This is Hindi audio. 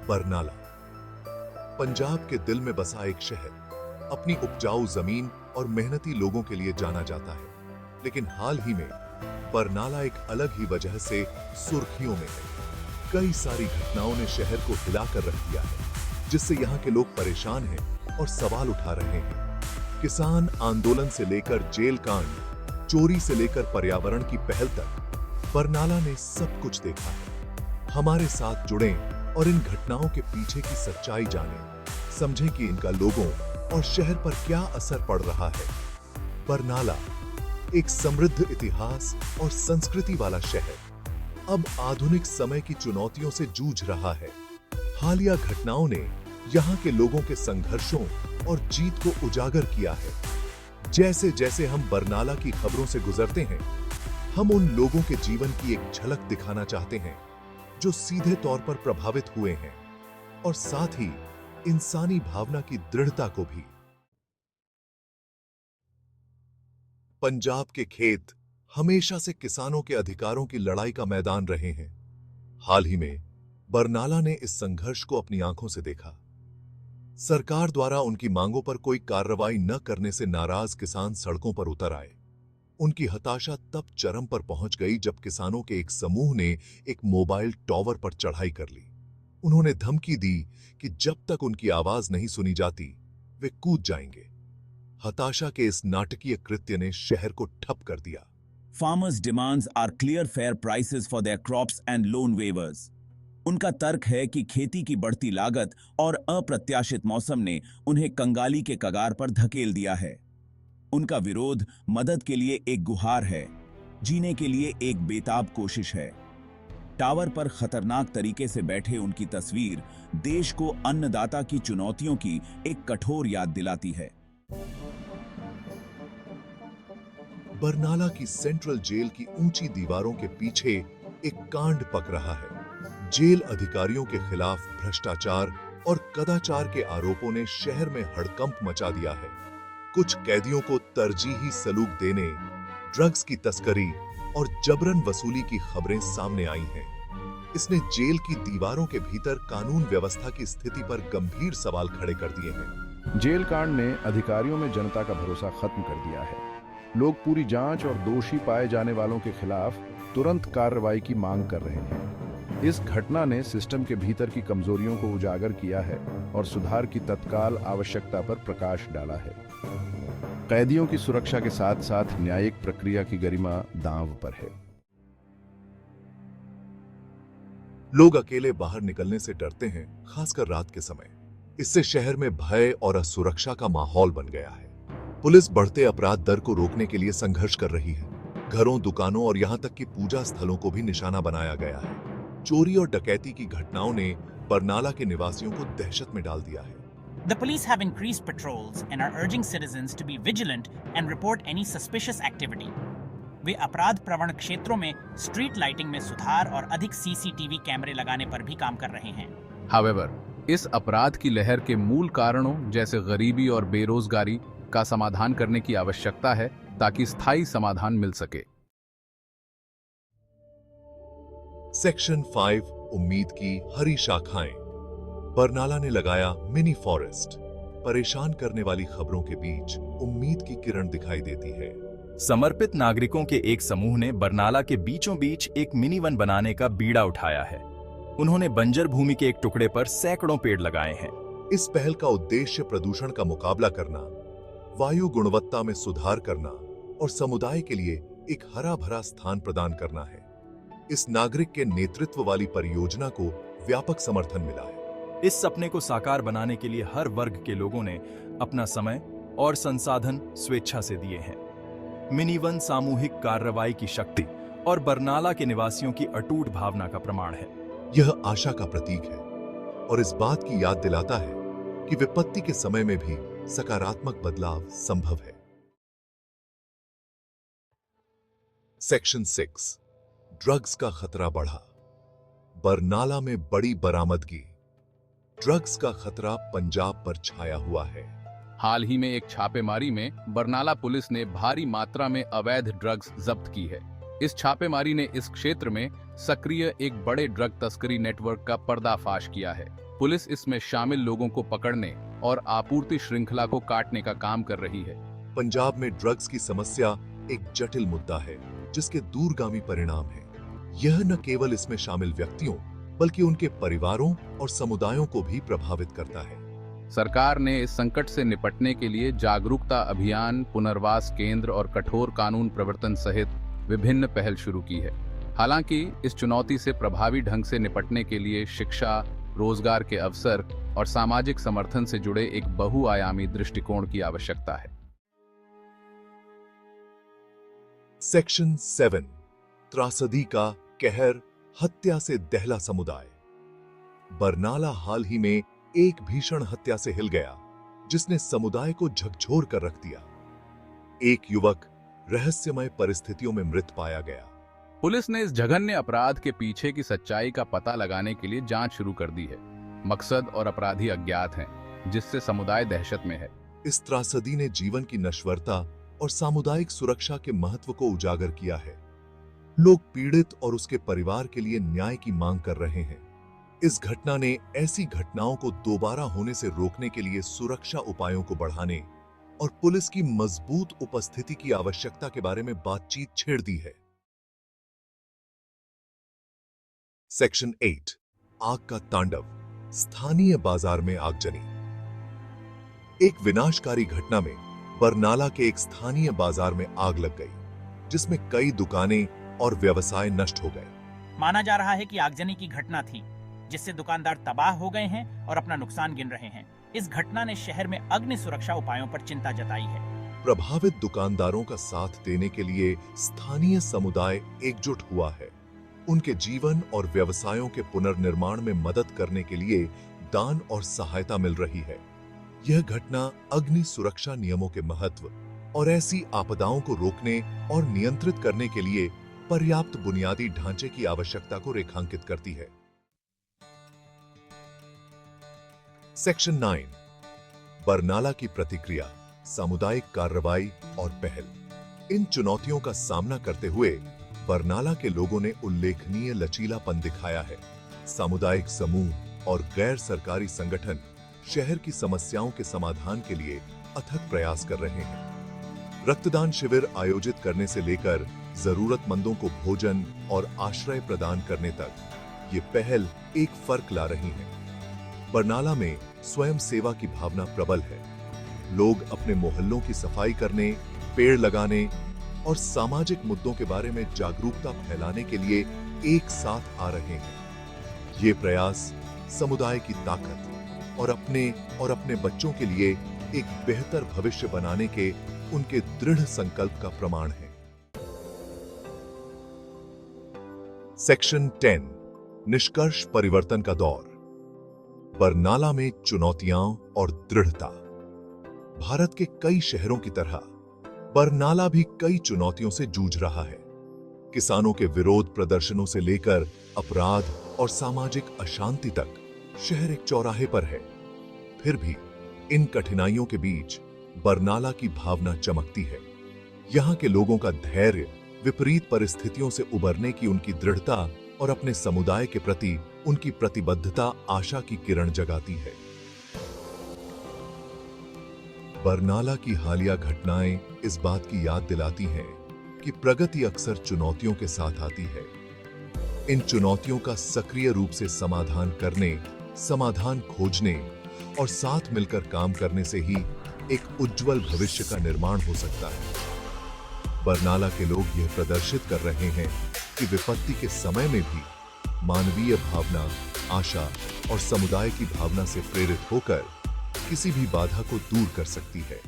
बरनाला पंजाब के दिल में बसा एक शहर, अपनी उपजाऊ जमीन और मेहनती लोगों के लिए जाना जाता है। लेकिन हाल ही में बरनाला एक अलग ही वजह से सुर्खियों में है। कई सारी घटनाओं ने शहर को हिलाकर रख दिया है, जिससे यहाँ के लोग परेशान हैं और सवाल उठा रहे हैं। किसान आंदोलन से लेकर जेल कांड, चोरी से लेकर पर्यावरण की पहल तक, बरनाला ने सब कुछ देखा है। हमारे साथ जुड़ें और इन घटनाओं के पीछे की सच्चाई जानें, समझें कि इनका लोगों और शहर पर क्या असर पड़ रहा है। बरनाला एक समृद्ध इतिहास और संस्कृति वाला शहर अब आधुनिक समय की चुनौतियों से जूझ रहा है। हालिया घटनाओं ने यहाँ के लोगों के संघर्षों और जीत को उजागर किया है। जैसे जैसे हम बरनाला की खबरों से गुजरते हैं, हम उन लोगों के जीवन की एक झलक दिखाना चाहते हैं जो सीधे तौर पर प्रभावित हुए हैं, और साथ ही इंसानी भावना की दृढ़ता को भी। पंजाब के खेत हमेशा से किसानों के अधिकारों की लड़ाई का मैदान रहे हैं। हाल ही में बरनाला ने इस संघर्ष को अपनी आंखों से देखा। सरकार द्वारा उनकी मांगों पर कोई कार्रवाई न करने से नाराज किसान सड़कों पर उतर आए। उनकी हताशा तब चरम पर पहुंच गई जब किसानों के एक समूह ने एक मोबाइल टावर पर चढ़ाई कर ली। उन्होंने धमकी दी कि जब तक उनकी आवाज नहीं सुनी जाती, वे कूद जाएंगे। हताशा के इस नाटकीय कृत्य ने शहर को ठप कर दिया। Farmers' demands are clear fair prices for their crops and loan waivers. उनका तर्क है कि खेती की बढ़ती लागत और अप्रत्याशित मौसम ने उन्हें कंगाली के कगार पर धकेल दिया है। उनका विरोध मदद के लिए एक गुहार है, जीने के लिए एक बेताब कोशिश है। टावर पर खतरनाक तरीके से बैठे उनकी तस्वीर देश को अन्नदाता की चुनौतियों की एक कठोर याद दिलाती है। बरनाला की सेंट्रल जेल की ऊंची दीवारों के पीछे एक कांड पक रहा है। जेल अधिकारियों के खिलाफ भ्रष्टाचार और कदाचार के आरोपों ने शहर में हड़कंप मचा दिया है। कुछ कैदियों को तरजीही सलूक देने, ड्रग्स की तस्करी और जबरन वसूली की खबरें सामने आई हैं। इसने जेल की दीवारों के भीतर कानून व्यवस्था की स्थिति पर गंभीर सवाल खड़े कर दिए हैं। जेल कांड ने अधिकारियों में जनता का भरोसा खत्म कर दिया है। लोग पूरी जांच और दोषी पाए जाने वालों के खिलाफ तुरंत कार्रवाई की मांग कर रहे हैं। इस घटना ने सिस्टम के भीतर की कमजोरियों को उजागर किया है और सुधार की तत्काल आवश्यकता पर प्रकाश डाला है। कैदियों की सुरक्षा के साथ साथ न्यायिक प्रक्रिया की गरिमा दांव पर है। लोग अकेले बाहर निकलने से डरते हैं, खासकर रात के समय। इससे शहर में भय और असुरक्षा का माहौल बन गया है। पुलिस बढ़ते अपराध दर को रोकने के लिए संघर्ष कर रही है। घरों, दुकानों और यहां तक कि पूजा स्थलों को भी निशाना बनाया गया है। चोरी और डकैती की घटनाओं ने बरनाला के निवासियों को दहशत में डाल दिया है। The police have increased patrols and are urging citizens to be vigilant and report any suspicious activity. वे अपराध प्रवण क्षेत्रों में स्ट्रीट लाइटिंग में सुधार और अधिक सीसीटीवी कैमरे लगाने पर भी काम कर रहे हैं। However, इस अपराध की लहर के मूल कारणों जैसे गरीबी और बेरोजगारी का समाधान करने की आवश्यकता है ताकि स्थायी समाधान मिल सके। सेक्शन 5 उम्मीद की हरी शाखाएं। बरनाला ने लगाया मिनी फॉरेस्ट। परेशान करने वाली खबरों के बीच उम्मीद की किरण दिखाई देती है। समर्पित नागरिकों के एक समूह ने बरनाला के बीचों बीच एक मिनी वन बनाने का बीड़ा उठाया है। उन्होंने बंजर भूमि के एक टुकड़े पर सैकड़ों पेड़ लगाए हैं। इस पहल का उद्देश्य प्रदूषण का मुकाबला करना, वायु गुणवत्ता में सुधार करना और समुदाय के लिए एक हरा भरा स्थान प्रदान करना है। इस नागरिक के नेतृत्व वाली परियोजना को व्यापक समर्थन मिला है। इस सपने को साकार बनाने के लिए हर वर्ग के लोगों ने अपना समय और संसाधन स्वेच्छा से दिए हैं। मिनी वन सामूहिक कार्रवाई की शक्ति और बरनाला के निवासियों की अटूट भावना का प्रमाण है। यह आशा का प्रतीक है और इस बात की याद दिलाता है कि विपत्ति के समय में भी सकारात्मक बदलाव संभव है। सेक्शन 6 ड्रग्स का खतरा बढ़ा। बरनाला में बड़ी बरामदगी। ड्रग्स का खतरा पंजाब पर छाया हुआ है। हाल ही में एक छापेमारी में बरनाला पुलिस ने भारी मात्रा में अवैध ड्रग्स जब्त की है। इस छापेमारी ने इस क्षेत्र में सक्रिय एक बड़े ड्रग तस्करी नेटवर्क का पर्दाफाश किया है। पुलिस इसमें शामिल लोगों को पकड़ने और आपूर्ति श्रृंखला को काटने का काम कर रही है। पंजाब में ड्रग्स की समस्या एक जटिल मुद्दा है जिसके दूरगामी परिणाम हैं। यह न केवल इसमें शामिल व्यक्तियों बल्कि उनके परिवारों और समुदायों को भी प्रभावित करता है। सरकार ने इस संकट से निपटने के लिए जागरूकता अभियान, पुनर्वास केंद्र और कठोर कानून प्रवर्तन सहित विभिन्न पहल शुरू की है। हालांकि इस चुनौती से प्रभावी ढंग से निपटने के लिए शिक्षा, रोजगार के अवसर और सामाजिक समर्थन से जुड़े एक बहुआयामी दृष्टिकोण की आवश्यकता है। सेक्शन 7 त्रासदी का कहर, हत्या से दहला समुदाय। बरनाला हाल ही में एक भीषण हत्या से हिल गया जिसने समुदाय को झकझोर कर रख दिया। एक युवक रहस्यमय परिस्थितियों में मृत पाया गया। पुलिस ने इस जघन्य अपराध के पीछे की सच्चाई का पता लगाने के लिए जांच शुरू कर दी है। मकसद और अपराधी अज्ञात हैं, जिससे समुदाय दहशत में है। इस त्रासदी ने जीवन की नश्वरता और सामुदायिक सुरक्षा के महत्व को उजागर किया है। लोग पीड़ित और उसके परिवार के लिए न्याय की मांग कर रहे हैं। इस घटना ने ऐसी घटनाओं को दोबारा होने से रोकने के लिए सुरक्षा उपायों को बढ़ाने और पुलिस की मजबूत उपस्थिति की आवश्यकता के बारे में बातचीत छेड़ दी है। सेक्शन 8 आग का तांडव, स्थानीय बाजार में आगजनी। एक विनाशकारी घटना में बरनाला के एक स्थानीय बाजार में आग लग गई जिसमें कई दुकानें और व्यवसाय नष्ट हो गए। माना जा रहा है कि आगजनी की घटना थी जिससे दुकानदार तबाह हो गए हैं और अपना नुकसान गिन रहे हैं। इस घटना ने शहर में अग्नि सुरक्षा उपायों पर चिंता जताई है। प्रभावित दुकानदारों का साथ देने के लिए स्थानीय समुदाय एकजुट हुआ है। उनके जीवन और व्यवसायों के पुनर्निर्माण में मदद करने के लिए दान और सहायता मिल रही है। यह घटना अग्नि सुरक्षा नियमों के महत्व और ऐसी आपदाओं को रोकने और नियंत्रित करने के लिए पर्याप्त बुनियादी ढांचे की आवश्यकता को रेखांकित करती है। सेक्शन 9 बरनाला की प्रतिक्रिया, सामुदायिक कार्रवाई और पहल। इन चुनौतियों का सामना करते हुए बरनाला के लोगों ने उल्लेखनीय लचीलापन दिखाया है। सामुदायिक समूह और गैर सरकारी संगठन शहर की समस्याओं के समाधान के लिए अथक प्रयास कर रहे हैं। रक्तदान शिविर आयोजित करने से लेकर जरूरतमंदों को भोजन और आश्रय प्रदान करने तक ये पहल एक फर्क ला रही है। बरनाला में स्वयं सेवा की भावना प्रबल है। लोग अपने मोहल्लों की सफाई करने, पेड़ लगाने और सामाजिक मुद्दों के बारे में जागरूकता फैलाने के लिए एक साथ आ रहे हैं। ये प्रयास समुदाय की ताकत और अपने बच्चों के लिए एक बेहतर भविष्य बनाने के उनके दृढ़ संकल्प का प्रमाण है। सेक्शन 10 निष्कर्ष परिवर्तन का दौर। बरनाला में चुनौतियां और दृढ़ता। भारत के कई शहरों की तरह बरनाला भी कई चुनौतियों से जूझ रहा है। किसानों के विरोध प्रदर्शनों से लेकर अपराध और सामाजिक अशांति तक शहर एक चौराहे पर है। फिर भी इन कठिनाइयों के बीच बरनाला की भावना चमकती है। यहाँ के लोगों का धैर्य, विपरीत परिस्थितियों से उबरने की उनकी दृढ़ता और अपने समुदाय के प्रति उनकी प्रतिबद्धता आशा की किरण जगाती है। बरनाला की हालिया घटनाएं इस बात की याद दिलाती हैं कि प्रगति अक्सर चुनौतियों के साथ आती है। इन चुनौतियों का सक्रिय रूप से समाधान करने, समाधान खोजने और साथ मिलकर काम करने से ही एक उज्जवल भविष्य का निर्माण हो सकता है। बरनाला के लोग यह प्रदर्शित कर रहे हैं कि विपत्ति के समय में भी मानवीय भावना, आशा और समुदाय की भावना से प्रेरित होकर किसी भी बाधा को दूर कर सकती है।